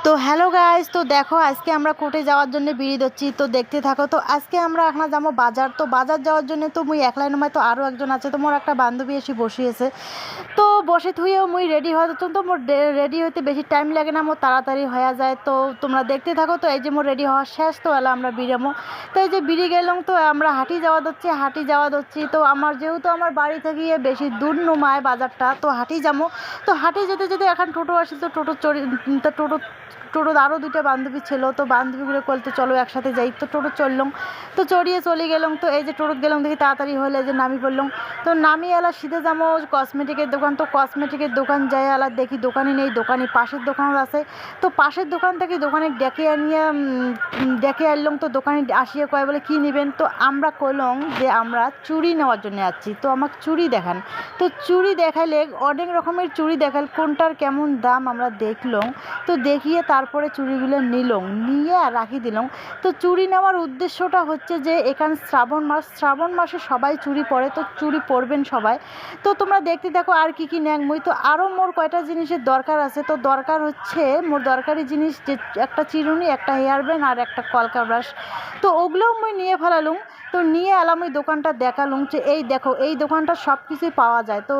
তো hello guys, তো দেখো আজকে আমরা কোর্টে যাওয়ার জন্য বেরিয়ে যাচ্ছি। তো দেখতে থাকো। তো আজকে আমরা এখন যাবো বাজার। তো বাজার যাওয়ার জন্য তো মুই একলাই নয়, তো আরও একজন আছে। তো মোর একটা বান্ধবী এসে বসিয়েছে। তো বসে থুয়েও মুই রেডি হওয়া তো মোর রেডি হইতে বেশি টাইম লাগে না, মোর তাড়াতাড়ি হয়ে যায়। তো তোমরা দেখতে থাকো। তো এই যে মোর রেডি হওয়া শেষ, তো এলা আমরা বেরামো। তো এই যে বেরিয়ে গেলাম, তো আমরা হাঁটি যাওয়া দিচ্ছি। তো আমার যেহেতু আমার বাড়ি থেকে বেশি দূর নয় বাজারটা, তো হাঁটি যাবো। তো হাঁটি যেতে যেতে এখন টোটো আসি। তো টোটো আরও দুইটা বান্ধবী ছিল। তো বান্ধবীগুলো বলতে চলো একসাথে যাই। তো টোটো চললাম, তো চড়িয়ে চলে গেলাম। তো এই যে টোটো গেলাম, দেখি তাড়াতাড়ি হলে যে নামি পড়লাম। তো নামিয়ে এলা সিধে যাবো কসমেটিকের দোকান। তো কসমেটিকের দোকান যাই এলা দেখি দোকানে নেই, দোকানে পাশের দোকান আছে। তো পাশের দোকান থেকে দোকানে ডেকে আনলাম। তো দোকানে আসিয়ে কয় বলে কী নেবেন। তো আমরা কইলাম যে আমরা চুড়ি নেওয়ার জন্য যাচ্ছি, তো আমাকে চুড়ি দেখান। তো চুড়ি দেখাইলে অনেক রকমের চুড়ি দেখাল, কোনটার কেমন দাম আমরা দেখলাম। তো দেখিয়ে তারপরে চুড়িগুলো নিয়ে আর রাখি দিলাম। তো চুড়ি নেওয়ার উদ্দেশ্যটা হচ্ছে যে এখানে শ্রাবণ মাসে সবাই চুড়ি পরে, তো চুড়ি পরবেন সবাই। তো তোমরা দেখতে দেখো আর কি ন্যাং মুই। তো আরও মোর কয়টা জিনিসের দরকার আছে। তো দরকার হচ্ছে মোর দরকারি জিনিস যে একটা চিরুনি, একটা হেয়ার ব্যান্ড আর একটা কলকা ব্রাশ। তো ওগুলোও মুই নিয়ে ফেলালুম। তো নিয়ে এলাম ওই দোকানটা দেখালুম যে এই দেখো এই দোকানটা সব কিছুই পাওয়া যায়। তো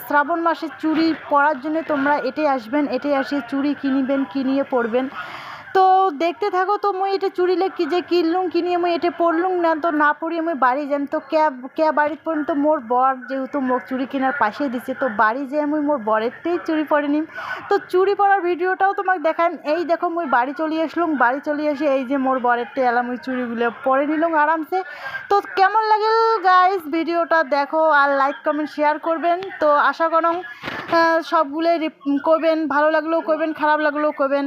শ্রাবণ মাসে চুড়ি পরার জন্য তোমরা এটাই আসবেন, এটাই আসি চুড়ি কিনবেন, কিনিয়ে পরবেন। তো দেখতে থাকো। তো মুই এটা চুড়িলে কি যে কিনলুম, কিনিয়ে মুই এটা পরলুম না। তো না পরিয়ে মুই বাড়ি যাম। তো ক্যাব বাড়ির পর্যন্ত মোর বর যেহেতু মোর চুড়ি কেনার পাশে দিচ্ছে, তো বাড়ি যেয়ে মুই মোর বরেরটাই চুড়ি পরে নিম। তো চুড়ি পরার ভিডিওটাও তোমাকে দেখান। এই দেখো মুই বাড়ি চলে আসলুম, বাড়ি চলে এসে এই যে মোর বরেরটা এলাম মুই চুড়িগুলো পরে নিলাম আরামসে। তো কেমন লাগল গাইস ভিডিওটা দেখো, আর লাইক কমেন্ট শেয়ার করবেন। তো আশা করুন সবগুলো করবেন, ভালো লাগলেও করবেন, খারাপ লাগলেও করবেন।